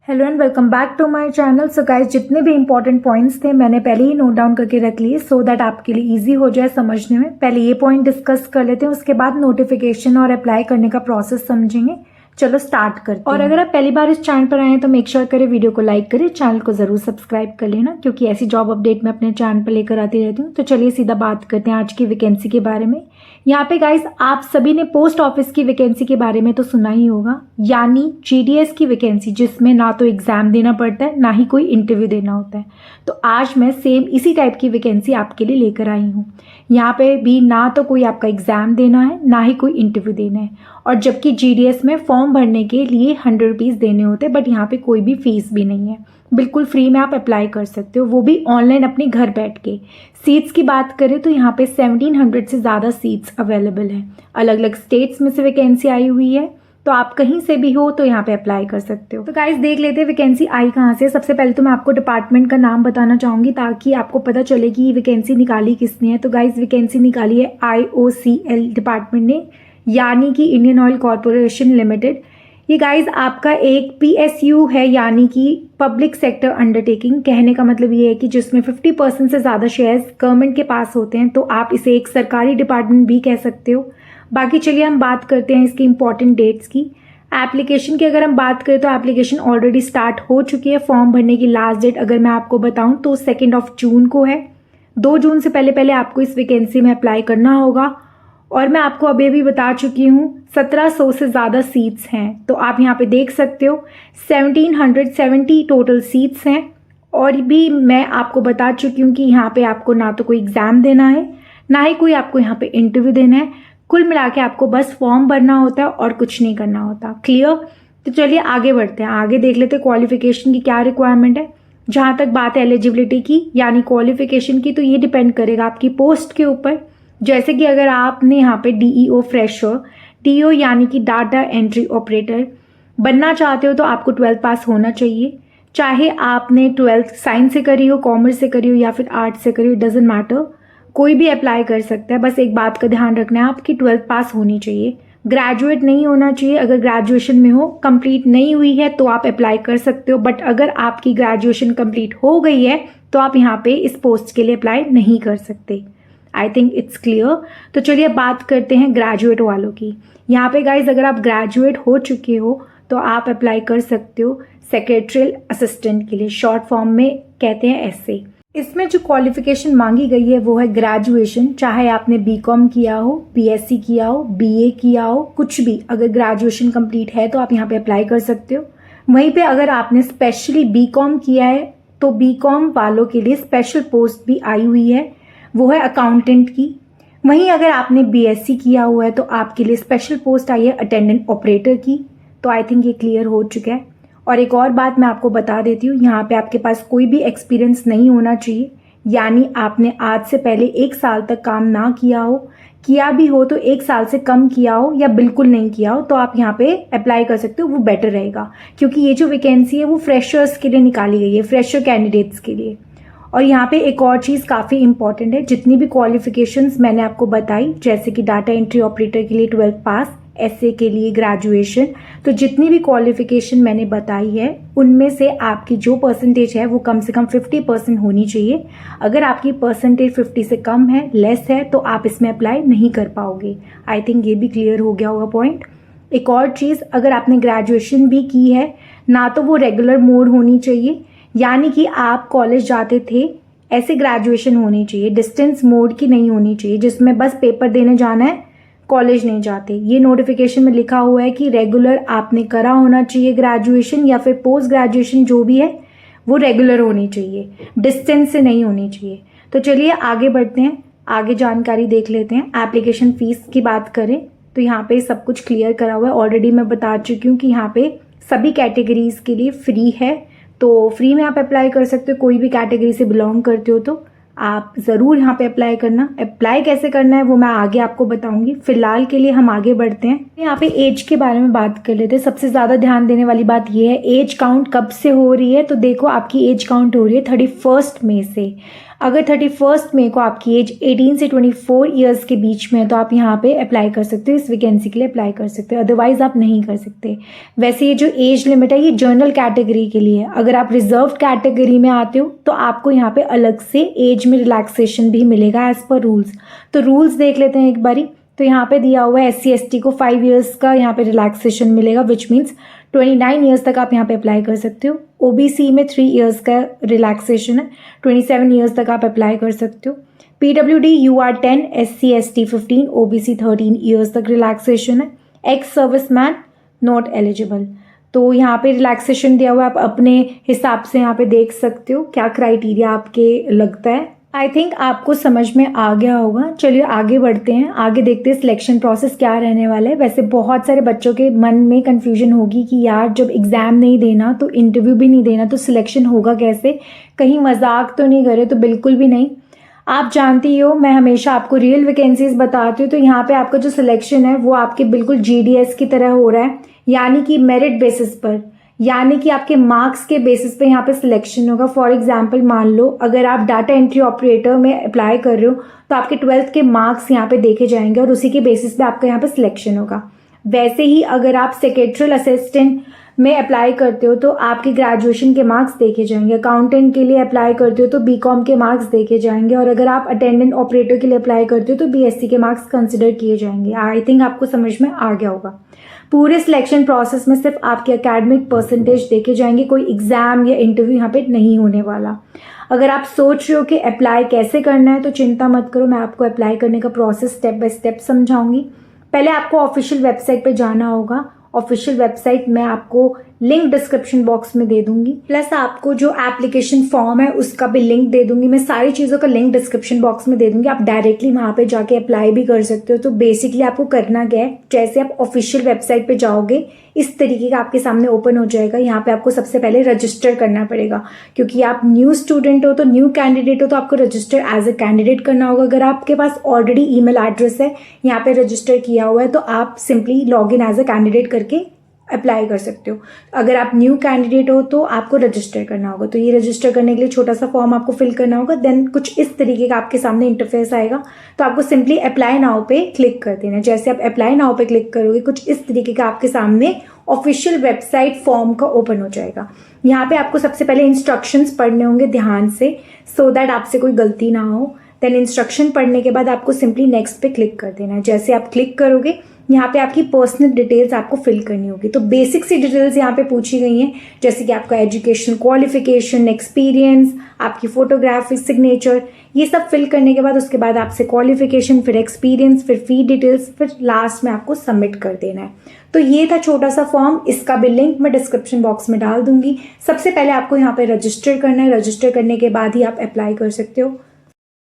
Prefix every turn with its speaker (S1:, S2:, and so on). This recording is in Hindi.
S1: Hello and welcome back to my channel. So guys, जितने भी इंपॉर्टेंट पॉइंट्स थे मैंने पहले ही नोट डाउन करके रख लिए सो दैट आपके लिए इजी हो जाए समझने में। पहले ये पॉइंट डिस्कस कर लेते हैं, उसके बाद नोटिफिकेशन और अप्लाई करने का प्रोसेस समझेंगे। चलो स्टार्ट करते हैं। और अगर आप पहली बार इस चैनल पर आए हैं तो मेक श्योर करें वीडियो को लाइक करें, चैनल को जरूर सब्सक्राइब कर लेना क्योंकि ऐसी जॉब अपडेट मैं अपने चैनल पर लेकर आती रहती हूँ। तो चलिए सीधा बात करते हैं आज की वैकेंसी के बारे में। यहाँ पे गाइस आप सभी ने पोस्ट ऑफिस की वैकेंसी के बारे में तो सुना ही होगा, यानी जीडीएस की वैकेंसी, जिसमें ना तो एग्जाम देना पड़ता है ना ही कोई इंटरव्यू देना होता है। तो आज मैं सेम इसी टाइप की वैकेंसी आपके लिए लेकर आई हूँ। यहाँ पे भी ना तो कोई आपका एग्जाम देना है ना ही कोई इंटरव्यू देना है, और जबकि जीडीएस में फॉर्म भरने के लिए 100 रुपीज़ देने होते हैं, बट यहाँ पे कोई भी फीस भी नहीं है, बिल्कुल फ्री में आप अप्लाई कर सकते हो, वो भी ऑनलाइन अपने घर बैठ के। सीट्स की बात करें तो यहाँ पे 1700 से ज़्यादा सीट्स अवेलेबल हैं। अलग अलग स्टेट्स में से वैकेंसी आई हुई है, तो आप कहीं से भी हो तो यहाँ पे अप्लाई कर सकते हो। तो गाइस देख लेते हैं वैकेंसी आई कहाँ से। सबसे पहले तो मैं आपको डिपार्टमेंट का नाम बताना चाहूँगी ताकि आपको पता चले कि ये वैकेंसी निकाली किसने है। तो गाइस वैकेंसी निकाली है IOCL डिपार्टमेंट ने, यानी कि इंडियन ऑयल कॉरपोरेशन लिमिटेड। ये गाइज आपका एक PSU है, यानी कि पब्लिक सेक्टर अंडरटेकिंग। कहने का मतलब ये है कि जिसमें 50% से ज़्यादा शेयर्स गवर्नमेंट के पास होते हैं, तो आप इसे एक सरकारी डिपार्टमेंट भी कह सकते हो। बाकी चलिए हम बात करते हैं इसकी इंपॉर्टेंट डेट्स की। एप्लीकेशन की अगर हम बात करें तो एप्लीकेशन ऑलरेडी स्टार्ट हो चुकी है। फॉर्म भरने की लास्ट डेट अगर मैं आपको बताऊं तो 2 जून को है। 2 जून से पहले पहले आपको इस वैकेंसी में अप्लाई करना होगा। और मैं आपको अभी भी बता चुकी हूँ 1700 से ज़्यादा सीट्स हैं, तो आप यहाँ पे देख सकते हो 1770 टोटल सीट्स हैं। और भी मैं आपको बता चुकी हूँ कि यहाँ पे आपको ना तो कोई एग्ज़ाम देना है ना ही कोई आपको यहाँ पे इंटरव्यू देना है। कुल मिला के आपको बस फॉर्म भरना होता है और कुछ नहीं करना होता। क्लियर? तो चलिए आगे बढ़ते हैं, आगे देख लेते हैं क्वालिफिकेशन की क्या रिक्वायरमेंट है। जहाँ तक बात है एलिजिबिलिटी की यानी क्वालिफिकेशन की, तो ये डिपेंड करेगा आपकी पोस्ट के ऊपर। जैसे कि अगर आपने यहाँ पे DEO फ्रेशर, DEO यानी कि डाटा एंट्री ऑपरेटर बनना चाहते हो तो आपको 12th पास होना चाहिए। चाहे आपने 12th साइंस से करी हो, कॉमर्स से करी हो या फिर आर्ट्स से करी हो, डजेंट मैटर, कोई भी अप्लाई कर सकता है। बस एक बात का ध्यान रखना है, आपकी 12th पास होनी चाहिए, ग्रेजुएट नहीं होना चाहिए। अगर ग्रेजुएशन में हो, कंप्लीट नहीं हुई है तो आप अप्लाई कर सकते हो, बट अगर आपकी ग्रेजुएशन कंप्लीट हो गई है तो आप यहाँ पे इस पोस्ट के लिए अप्लाई नहीं कर सकते। I think it's clear. तो चलिए बात करते हैं ग्रेजुएट वालों की। यहाँ पे गाइज अगर आप ग्रेजुएट हो चुके हो तो आप अप्लाई कर सकते हो सेक्रेटरियल असिस्टेंट के लिए, शॉर्ट फॉर्म में कहते हैं SA। इसमें जो क्वालिफिकेशन मांगी गई है वो है ग्रेजुएशन, चाहे आपने BCom किया हो, BSc किया हो, BA किया हो, कुछ भी, अगर ग्रेजुएशन कंप्लीट है तो आप यहाँ पे अप्लाई कर सकते हो। वहीं पे अगर आपने स्पेशली BCom किया है तो BCom वालों के लिए स्पेशल पोस्ट भी आई हुई है, वो है अकाउंटेंट की। वहीं अगर आपने BSc किया हुआ है तो आपके लिए स्पेशल पोस्ट आई है अटेंडेंट ऑपरेटर की। तो आई थिंक ये क्लियर हो चुका है। और एक और बात मैं आपको बता देती हूँ, यहाँ पे आपके पास कोई भी एक्सपीरियंस नहीं होना चाहिए, यानी आपने आज से पहले 1 साल तक काम ना किया हो, किया भी हो तो 1 साल से कम किया हो या बिल्कुल नहीं किया हो, तो आप यहाँ पे अप्लाई कर सकते हो, वो बेटर रहेगा। क्योंकि ये जो वैकेंसी है वो फ्रेशर्स के लिए निकाली गई है, फ्रेशर कैंडिडेट्स के लिए। और यहाँ पे एक और चीज़ काफ़ी इंपॉर्टेंट है, जितनी भी क्वालिफिकेशंस मैंने आपको बताई, जैसे कि डाटा एंट्री ऑपरेटर के लिए 12th पास, SA के लिए ग्रेजुएशन, तो जितनी भी क्वालिफिकेशन मैंने बताई है उनमें से आपकी जो परसेंटेज है वो कम से कम 50% होनी चाहिए। अगर आपकी परसेंटेज 50 से कम है, लेस है, तो आप इसमें अप्लाई नहीं कर पाओगे। आई थिंक ये भी क्लियर हो गया होगा पॉइंट। एक और चीज़, अगर आपने ग्रेजुएशन भी की है ना तो वो रेगुलर मोड होनी चाहिए, यानी कि आप कॉलेज जाते थे ऐसे ग्रेजुएशन होनी चाहिए, डिस्टेंस मोड की नहीं होनी चाहिए जिसमें बस पेपर देने जाना है, कॉलेज नहीं जाते। ये नोटिफिकेशन में लिखा हुआ है कि रेगुलर आपने करा होना चाहिए ग्रेजुएशन, या फिर पोस्ट ग्रेजुएशन जो भी है वो रेगुलर होनी चाहिए, डिस्टेंस से नहीं होनी चाहिए। तो चलिए आगे बढ़ते हैं, आगे जानकारी देख लेते हैं। एप्लीकेशन फीस की बात करें तो यहाँ पे सब कुछ क्लियर करा हुआ है, ऑलरेडी मैं बता चुकी हूँ कि यहाँ पे सभी कैटेगरीज के लिए फ्री है, तो फ्री में आप अप्लाई कर सकते हो। कोई भी कैटेगरी से बिलोंग करते हो तो आप ज़रूर यहाँ पे अप्लाई करना। अप्लाई कैसे करना है वो मैं आगे आपको बताऊंगी, फिलहाल के लिए हम आगे बढ़ते हैं। यहाँ पे एज के बारे में बात कर लेते हैं। सबसे ज़्यादा ध्यान देने वाली बात ये है, एज काउंट कब से हो रही है। तो देखो आपकी एज काउंट हो रही है 31 मई से। अगर 31 मई को आपकी एज 18 से 24 ईयर्स के बीच में है तो आप यहाँ पे अप्लाई कर सकते हो, इस वैकेंसी के लिए अप्लाई कर सकते हो, अदरवाइज आप नहीं कर सकते। वैसे ये जो एज लिमिट है ये जनरल कैटेगरी के लिए है। अगर आप रिजर्व कैटेगरी में आते हो तो आपको यहाँ पे अलग से एज में रिलैक्सेशन भी मिलेगा एज पर रूल्स। तो रूल्स देख लेते हैं एक बारी। तो यहाँ पे दिया हुआ है SC/ST को 5 ईयर्स का यहाँ पे रिलैक्सेशन मिलेगा, विच मीन्स 29 ईयर्स तक आप यहाँ पे अप्लाई कर सकते हो। OBC में 3 ईयर्स का रिलैक्सेशन है, 27 ईयर्स तक आप अप्लाई कर सकते हो। PWD UR 10, SC/ST 15, OBC 13 years तक रिलैक्सेशन है। Ex serviceman not eligible. तो यहाँ पे रिलैक्सेशन दिया हुआ है, आप अपने हिसाब से यहाँ पे देख सकते हो क्या क्राइटेरिया आपके लगता है। आई थिंक आपको समझ में आ गया होगा। चलिए आगे बढ़ते हैं, आगे देखते हैं सिलेक्शन प्रोसेस क्या रहने वाला है। वैसे बहुत सारे बच्चों के मन में कन्फ्यूजन होगी कि यार जब एग्ज़ाम नहीं देना तो इंटरव्यू भी नहीं देना तो सिलेक्शन होगा कैसे, कहीं मजाक तो नहीं करे। तो बिल्कुल भी नहीं, आप जानती हो मैं हमेशा आपको रियल वैकेंसीज बताती हूँ। तो यहाँ पे आपका जो सिलेक्शन है वो आपके बिल्कुल GDS की तरह हो रहा है, यानी कि मेरिट बेसिस पर, यानी कि आपके मार्क्स के बेसिस पे यहाँ पे सिलेक्शन होगा। फॉर एग्जांपल मान लो अगर आप डाटा एंट्री ऑपरेटर में अप्लाई कर रहे हो तो आपके 12th के मार्क्स यहाँ पे देखे जाएंगे और उसी के बेसिस पे आपका यहाँ पे सिलेक्शन होगा। वैसे ही अगर आप सेक्रेटरियल असिस्टेंट में अप्लाई करते हो तो आपके ग्रेजुएशन के मार्क्स देखे जाएंगे। अकाउंटेंट के लिए अप्लाई करते हो तो BCom के मार्क्स देखे जाएंगे, और अगर आप अटेंडेंट ऑपरेटर के लिए अप्लाई करते हो तो BSc के मार्क्स कंसिडर किए जाएंगे। आई थिंक आपको समझ में आ गया होगा। पूरे सिलेक्शन प्रोसेस में सिर्फ आपके एकेडमिक परसेंटेज देखे जाएंगे, कोई एग्जाम या इंटरव्यू यहाँ पे नहीं होने वाला। अगर आप सोच रहे हो कि अप्लाई कैसे करना है तो चिंता मत करो, मैं आपको अप्लाई करने का प्रोसेस स्टेप बाय स्टेप समझाऊंगी। पहले आपको ऑफिशियल वेबसाइट पे जाना होगा। ऑफिशियल वेबसाइट मैं आपको लिंक डिस्क्रिप्शन बॉक्स में दे दूंगी, प्लस आपको जो एप्लीकेशन फॉर्म है उसका भी लिंक दे दूंगी। मैं सारी चीज़ों का लिंक डिस्क्रिप्शन बॉक्स में दे दूंगी, आप डायरेक्टली वहाँ पे जाके अप्लाई भी कर सकते हो। तो बेसिकली आपको करना क्या है, जैसे आप ऑफिशियल वेबसाइट पे जाओगे इस तरीके का आपके सामने ओपन हो जाएगा। यहाँ पे आपको सबसे पहले रजिस्टर करना पड़ेगा, क्योंकि आप न्यू स्टूडेंट हो तो न्यू कैंडिडेट हो तो आपको रजिस्टर एज ए कैंडिडेट करना होगा। अगर आपके पास ऑलरेडी ईमेल एड्रेस है यहाँ पे रजिस्टर किया हुआ है तो आप simply log in as a candidate करके अप्लाई कर सकते हो। अगर आप न्यू कैंडिडेट हो तो आपको रजिस्टर करना होगा। तो ये रजिस्टर करने के लिए छोटा सा फॉर्म आपको फिल करना होगा। देन कुछ इस तरीके का आपके सामने इंटरफेस आएगा, तो आपको सिंपली अप्लाई नाउ पे क्लिक कर देना। जैसे आप अप्लाई नाउ पे क्लिक करोगे कुछ इस तरीके का आपके सामने ऑफिशियल वेबसाइट फॉर्म का ओपन हो जाएगा। यहाँ पे आपको सबसे पहले इंस्ट्रक्शंस पढ़ने होंगे ध्यान से, सो दैट आपसे कोई गलती ना हो। देन इंस्ट्रक्शन पढ़ने के बाद आपको सिंपली नेक्स्ट पे क्लिक कर देना है। जैसे आप क्लिक करोगे यहाँ पे आपकी पर्सनल डिटेल्स आपको फिल करनी होगी। तो बेसिक सी डिटेल्स यहाँ पे पूछी गई हैं, जैसे कि आपका एजुकेशन क्वालिफिकेशन, एक्सपीरियंस, आपकी फोटोग्राफी, सिग्नेचर, ये सब फिल करने के बाद उसके बाद आपसे क्वालिफिकेशन, फिर एक्सपीरियंस, फिर फी डिटेल्स, फिर लास्ट में आपको सबमिट कर देना है। तो ये था छोटा सा फॉर्म, इसका भी लिंक मैं डिस्क्रिप्शन बॉक्स में डाल दूंगी। सबसे पहले आपको यहाँ पे रजिस्टर करना है, रजिस्टर करने के बाद ही आप अप्लाई कर सकते हो।